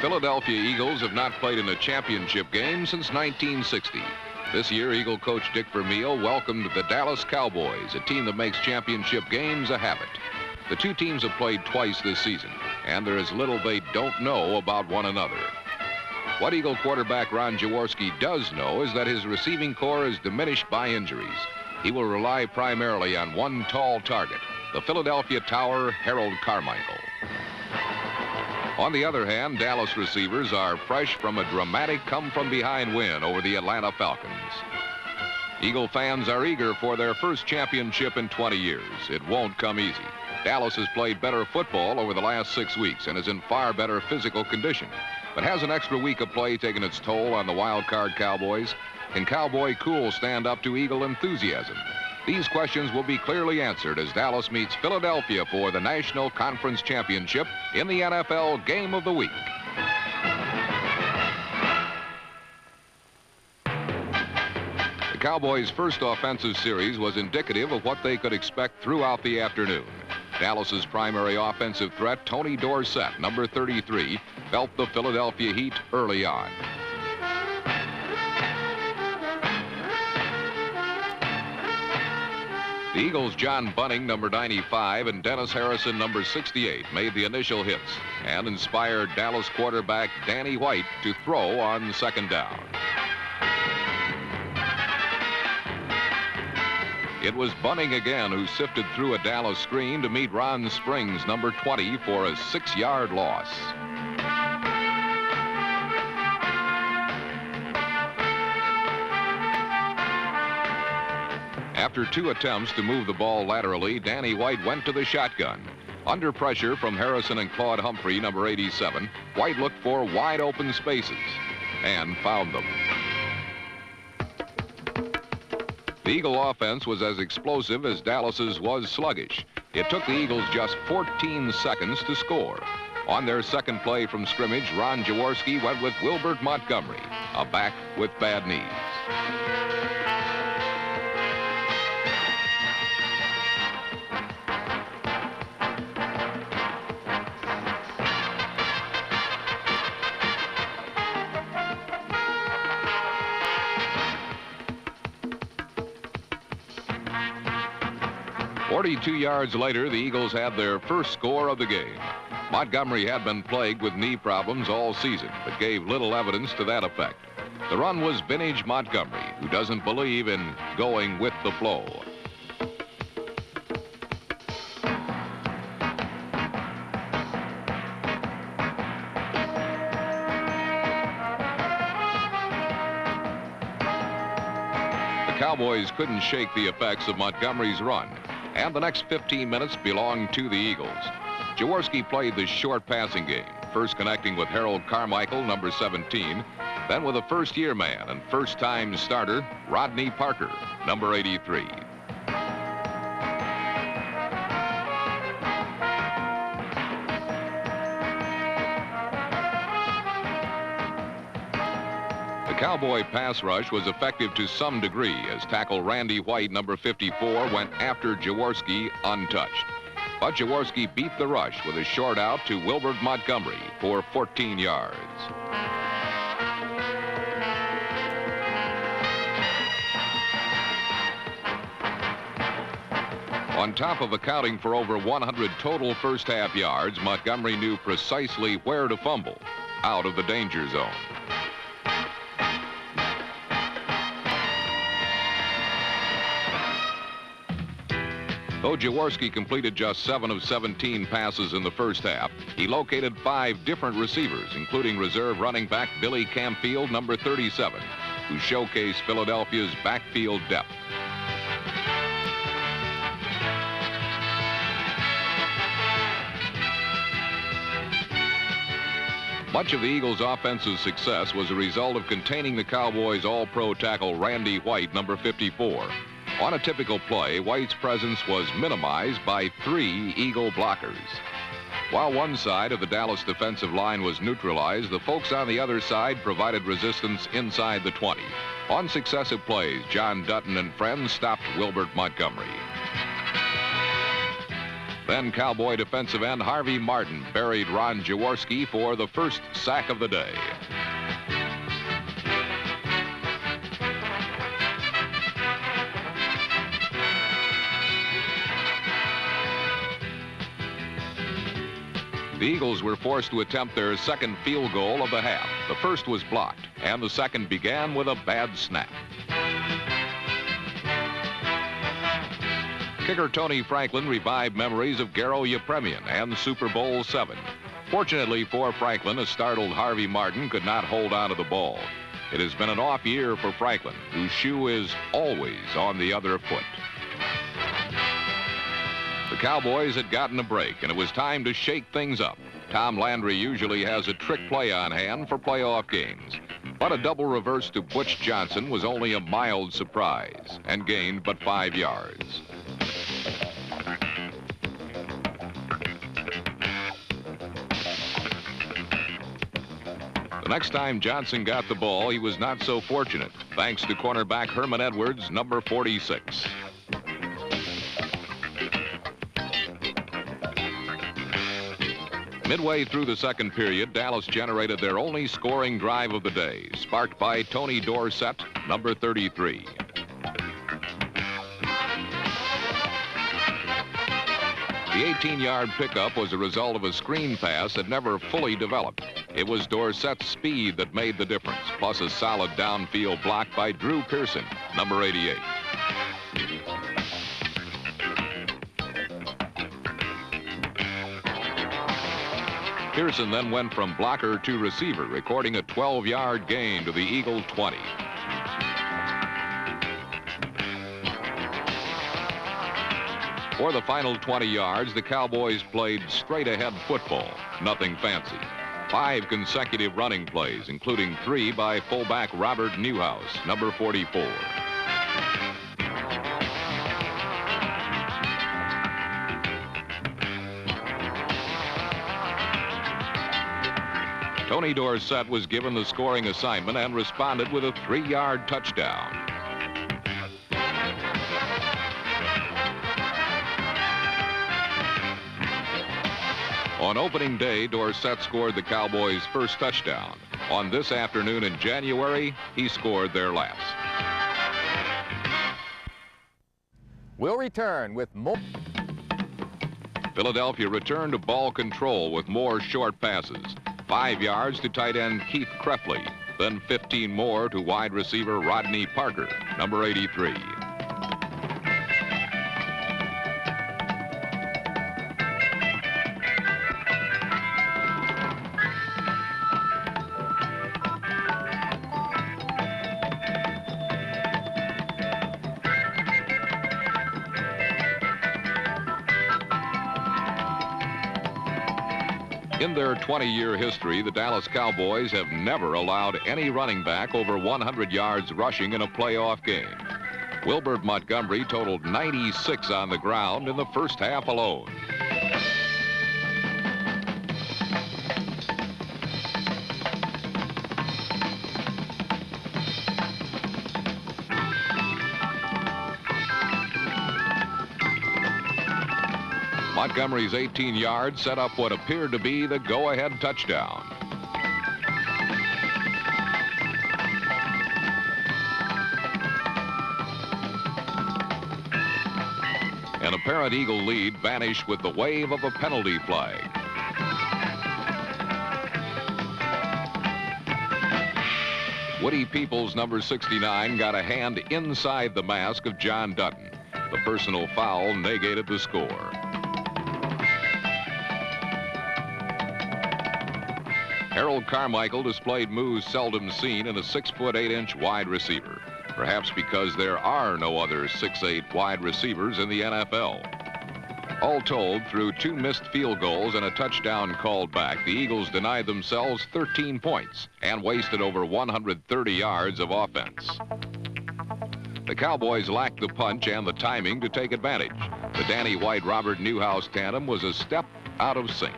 Philadelphia Eagles have not played in a championship game since 1960. This year, Eagle coach Dick Vermeil welcomed the Dallas Cowboys, a team that makes championship games a habit. The two teams have played twice this season, and there is little they don't know about one another. What Eagle quarterback Ron Jaworski does know is that his receiving corps is diminished by injuries. He will rely primarily on one tall target, the Philadelphia Tower, Harold Carmichael. On the other hand, Dallas receivers are fresh from a dramatic come-from-behind win over the Atlanta Falcons. Eagle fans are eager for their first championship in 20 years. It won't come easy. Dallas has played better football over the last 6 weeks and is in far better physical condition. But has an extra week of play taken its toll on the wild-card Cowboys? Can Cowboy cool stand up to Eagle enthusiasm? These questions will be clearly answered as Dallas meets Philadelphia for the National Conference Championship in the NFL Game of the Week. The Cowboys' first offensive series was indicative of what they could expect throughout the afternoon. Dallas's primary offensive threat, Tony Dorsett, number 33, felt the Philadelphia heat early on. The Eagles' John Bunning, number 95, and Dennis Harrison, number 68, made the initial hits and inspired Dallas quarterback Danny White to throw on second down. It was Bunning again who sifted through a Dallas screen to meet Ron Springs, number 20, for a 6-yard loss. After 2 attempts to move the ball laterally, Danny White went to the shotgun. Under pressure from Harrison and Claude Humphrey, number 87, White looked for wide open spaces and found them. The Eagle offense was as explosive as Dallas's was sluggish. It took the Eagles just 14 seconds to score. On their second play from scrimmage, Ron Jaworski went with Wilbert Montgomery, a back with bad knees. "42 yards later, the Eagles had their first score of the game. Montgomery had been plagued with knee problems all season, but gave little evidence to that effect. The run was vintage Montgomery, who doesn't believe in going with the flow. The Cowboys couldn't shake the effects of Montgomery's run, and the next 15 minutes belonged to the Eagles. Jaworski played the short passing game, first connecting with Harold Carmichael, number 17, then with a first-year man and first-time starter, Rodney Parker, number 83. The Cowboy pass rush was effective to some degree as tackle Randy White, number 54, went after Jaworski untouched. But Jaworski beat the rush with a short out to Wilbert Montgomery for 14 yards. On top of accounting for over 100 total first-half yards, Montgomery knew precisely where to fumble, out of the danger zone. Though Jaworski completed just 7 of 17 passes in the first half, he located 5 different receivers, including reserve running back Billy Campfield, number 37, who showcased Philadelphia's backfield depth. Much of the Eagles' offensive success was a result of containing the Cowboys' all-pro tackle Randy White, number 54. On a typical play, White's presence was minimized by 3 Eagle blockers. While one side of the Dallas defensive line was neutralized, the folks on the other side provided resistance inside the 20. On successive plays, John Dutton and friends stopped Wilbert Montgomery. Then Cowboy defensive end Harvey Martin buried Ron Jaworski for the first sack of the day. The Eagles were forced to attempt their second field goal of the half. The first was blocked, and the second began with a bad snap. Kicker Tony Franklin revived memories of Garo Yepremian and Super Bowl VII. Fortunately for Franklin, a startled Harvey Martin could not hold on to the ball. It has been an off year for Franklin, whose shoe is always on the other foot. The Cowboys had gotten a break, and it was time to shake things up. Tom Landry usually has a trick play on hand for playoff games. But a double reverse to Butch Johnson was only a mild surprise and gained but 5 yards. The next time Johnson got the ball, he was not so fortunate, thanks to cornerback Herman Edwards, number 46. Midway through the second period, Dallas generated their only scoring drive of the day, sparked by Tony Dorsett, number 33. The 18-yard pickup was a result of a screen pass that never fully developed. It was Dorsett's speed that made the difference, plus a solid downfield block by Drew Pearson, number 88. Pearson then went from blocker to receiver, recording a 12-yard gain to the Eagle 20. For the final 20 yards, the Cowboys played straight-ahead football, nothing fancy. 5 consecutive running plays, including 3 by fullback Robert Newhouse, number 44. Tony Dorsett was given the scoring assignment and responded with a 3-yard touchdown. On opening day, Dorsett scored the Cowboys' first touchdown. On this afternoon in January, he scored their last. We'll return with more. Philadelphia returned to ball control with more short passes. 5 yards to tight end Keith Krefley, then 15 more to wide receiver Rodney Parker, number 83. In their 20-year history, the Dallas Cowboys have never allowed any running back over 100 yards rushing in a playoff game. Wilbert Montgomery totaled 96 on the ground in the first half alone. Montgomery's 18 yards set up what appeared to be the go-ahead touchdown. An apparent Eagle lead vanished with the wave of a penalty flag. Woody Peoples, number 69, got a hand inside the mask of John Dutton. The personal foul negated the score. Harold Carmichael displayed moves seldom seen in a 6'8" wide receiver, perhaps because there are no other 6'8" wide receivers in the NFL. All told, through 2 missed field goals and a touchdown called back, the Eagles denied themselves 13 points and wasted over 130 yards of offense. The Cowboys lacked the punch and the timing to take advantage. The Danny White-Robert Newhouse tandem was a step out of sync.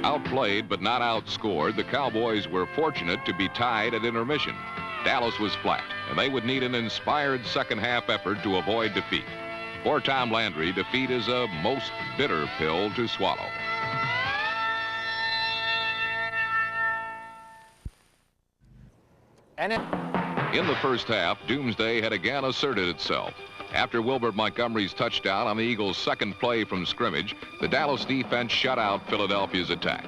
Out outplayed but not outscored, the Cowboys were fortunate to be tied at intermission. Dallas was flat, and they would need an inspired second-half effort to avoid defeat. For Tom Landry, defeat is a most bitter pill to swallow. In the first half, Doomsday had again asserted itself. After Wilbert Montgomery's touchdown on the Eagles' second play from scrimmage, the Dallas defense shut out Philadelphia's attack.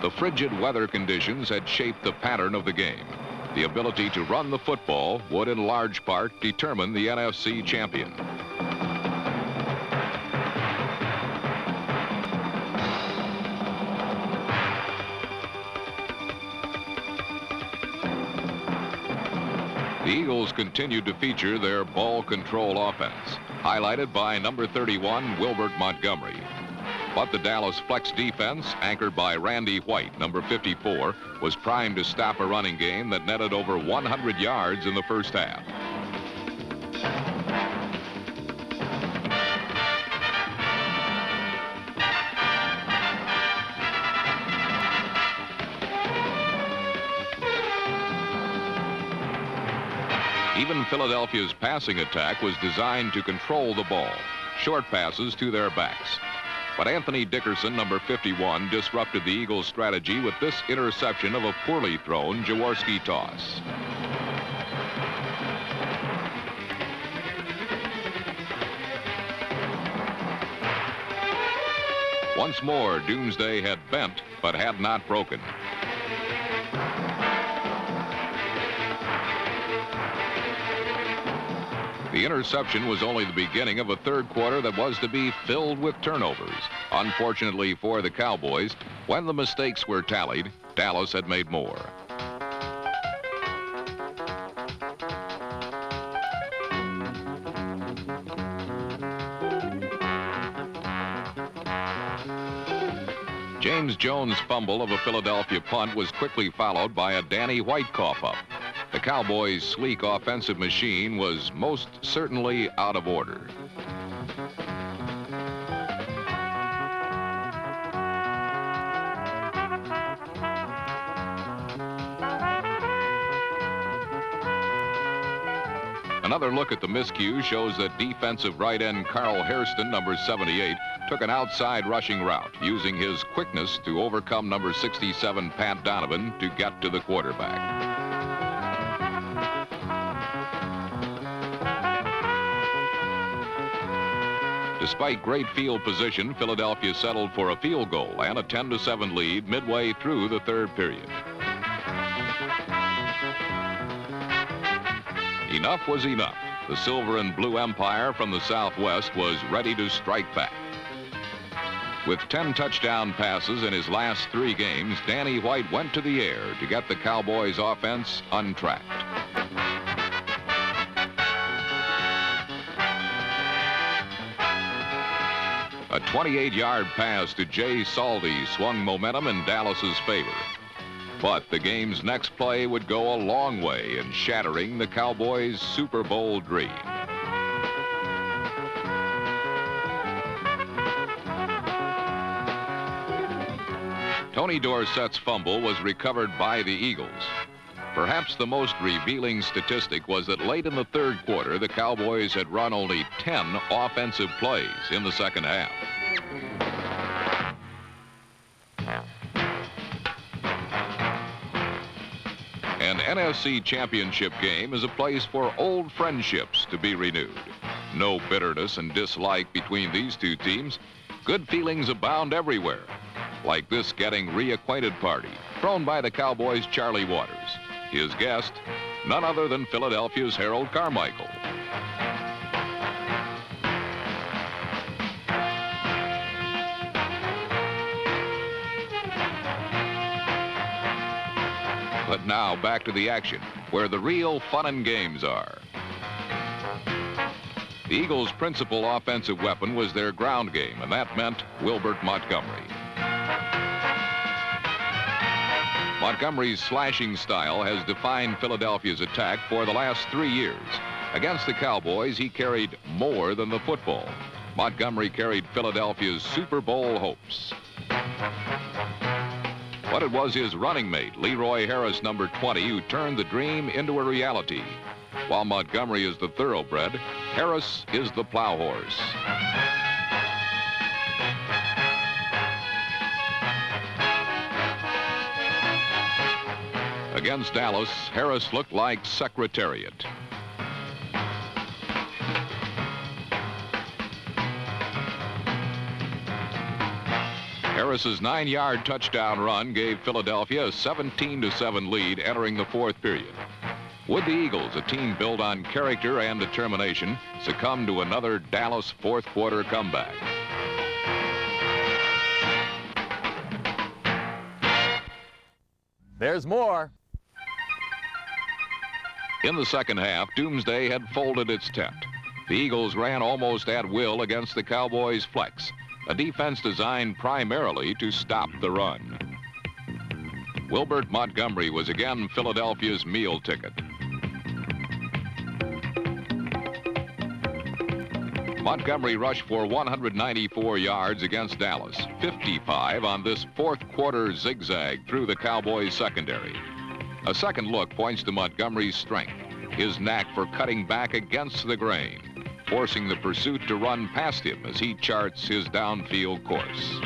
The frigid weather conditions had shaped the pattern of the game. The ability to run the football would in large part determine the NFC champion. The Eagles continued to feature their ball control offense, highlighted by number 31, Wilbert Montgomery. But the Dallas flex defense, anchored by Randy White, number 54, was primed to stop a running game that netted over 100 yards in the first half. Even Philadelphia's passing attack was designed to control the ball, short passes to their backs. But Anthony Dickerson, number 51, disrupted the Eagles' strategy with this interception of a poorly thrown Jaworski toss. Once more, Doomsday had bent, but had not broken. The interception was only the beginning of a third quarter that was to be filled with turnovers. Unfortunately for the Cowboys, when the mistakes were tallied, Dallas had made more. James Jones' fumble of a Philadelphia punt was quickly followed by a Danny White cough-up. The Cowboys' sleek offensive machine was most certainly out of order. Another look at the miscue shows that defensive right end Carl Hairston, number 78, took an outside rushing route, using his quickness to overcome number 67 Pat Donovan to get to the quarterback. Despite great field position, Philadelphia settled for a field goal and a 10-7 lead midway through the third period. Enough was enough. The Silver and Blue Empire from the Southwest was ready to strike back. With 10 touchdown passes in his last 3 games, Danny White went to the air to get the Cowboys' offense untracked. A 28-yard pass to Jay Saldy swung momentum in Dallas's favor. But the game's next play would go a long way in shattering the Cowboys' Super Bowl dream. Tony Dorsett's fumble was recovered by the Eagles. Perhaps the most revealing statistic was that late in the third quarter, the Cowboys had run only 10 offensive plays in the second half. An NFC Championship game is a place for old friendships to be renewed. No bitterness and dislike between these two teams. Good feelings abound everywhere, like this getting reacquainted party thrown by the Cowboys' Charlie Waters. His guest, none other than Philadelphia's Harold Carmichael. But now back to the action, where the real fun and games are. The Eagles' principal offensive weapon was their ground game, and that meant Wilbert Montgomery. Montgomery's slashing style has defined Philadelphia's attack for the last 3 years. Against the Cowboys, he carried more than the football. Montgomery carried Philadelphia's Super Bowl hopes. But it was his running mate, Leroy Harris, number 20, who turned the dream into a reality. While Montgomery is the thoroughbred, Harris is the plow horse. Against Dallas, Harris looked like Secretariat. Harris's 9-yard touchdown run gave Philadelphia a 17-7 lead entering the fourth period. Would the Eagles, a team built on character and determination, succumb to another Dallas fourth quarter comeback? There's more. In the second half, Doomsday had folded its tent. The Eagles ran almost at will against the Cowboys' flex, a defense designed primarily to stop the run. Wilbert Montgomery was again Philadelphia's meal ticket. Montgomery rushed for 194 yards against Dallas, 55 on this fourth quarter zigzag through the Cowboys' secondary. A second look points to Montgomery's strength, his knack for cutting back against the grain, forcing the pursuit to run past him as he charts his downfield course.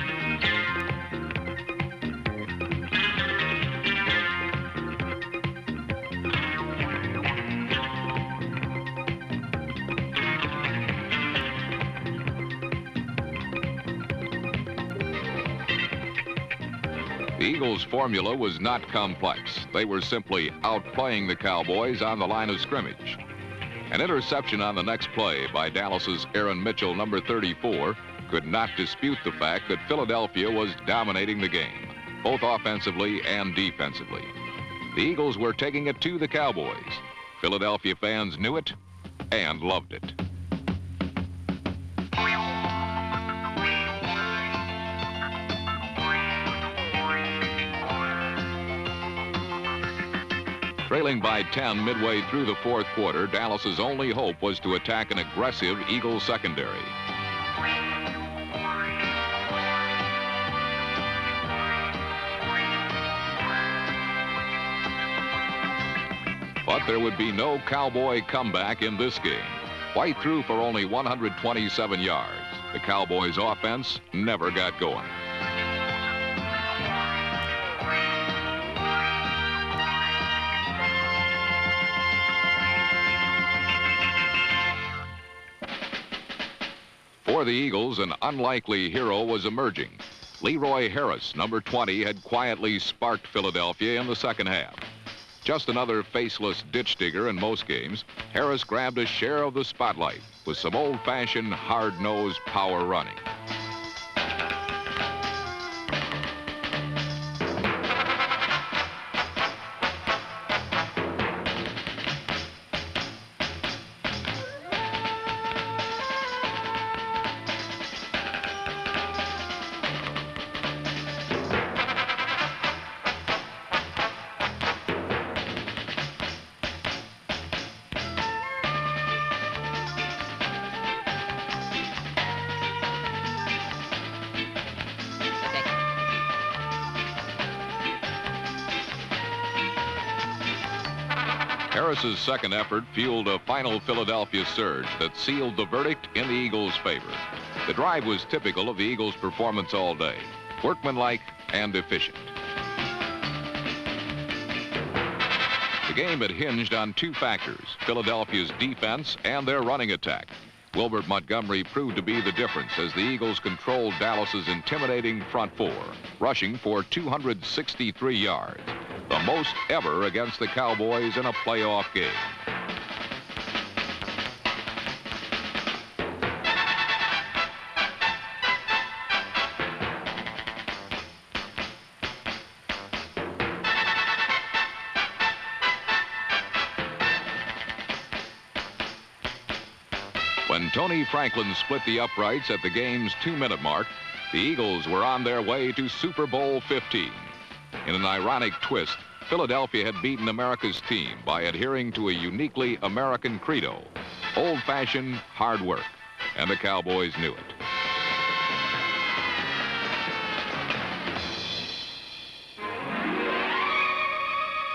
The Eagles' formula was not complex. They were simply outplaying the Cowboys on the line of scrimmage. An interception on the next play by Dallas's Aaron Mitchell, number 34, could not dispute the fact that Philadelphia was dominating the game, both offensively and defensively. The Eagles were taking it to the Cowboys. Philadelphia fans knew it and loved it. Trailing by 10 midway through the fourth quarter, Dallas's only hope was to attack an aggressive Eagles secondary. But there would be no Cowboy comeback in this game. White threw for only 127 yards. The Cowboys' offense never got going. For the Eagles, an unlikely hero was emerging. Leroy Harris, number 20, had quietly sparked Philadelphia in the second half. Just another faceless ditch digger in most games, Harris grabbed a share of the spotlight with some old-fashioned, hard-nosed power running. Harris's second effort fueled a final Philadelphia surge that sealed the verdict in the Eagles' favor. The drive was typical of the Eagles' performance all day, workmanlike and efficient. The game had hinged on two factors, Philadelphia's defense and their running attack. Wilbert Montgomery proved to be the difference as the Eagles controlled Dallas's intimidating front four, rushing for 263 yards, the most ever against the Cowboys in a playoff game. When Tony Franklin split the uprights at the game's 2-minute mark, the Eagles were on their way to Super Bowl 15. In an ironic twist, Philadelphia had beaten America's team by adhering to a uniquely American credo, old-fashioned hard work, and the Cowboys knew it.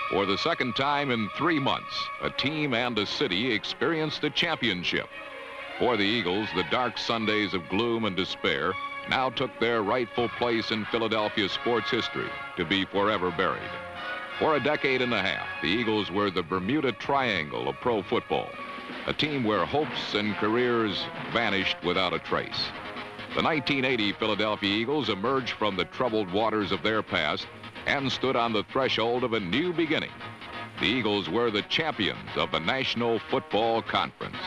For the second time in 3 months, a team and a city experienced a championship. For the Eagles, the dark Sundays of gloom and despair now took their rightful place in Philadelphia sports history to be forever buried. For a decade and a half, the Eagles were the Bermuda Triangle of pro football, a team where hopes and careers vanished without a trace. The 1980 Philadelphia Eagles emerged from the troubled waters of their past and stood on the threshold of a new beginning. The Eagles were the champions of the National Football Conference.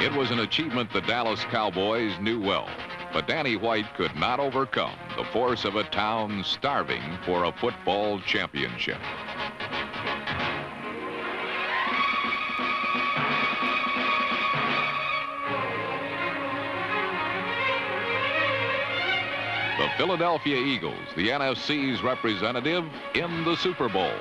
It was an achievement the Dallas Cowboys knew well, but Danny White could not overcome the force of a town starving for a football championship. The Philadelphia Eagles, the NFC's representative in the Super Bowl.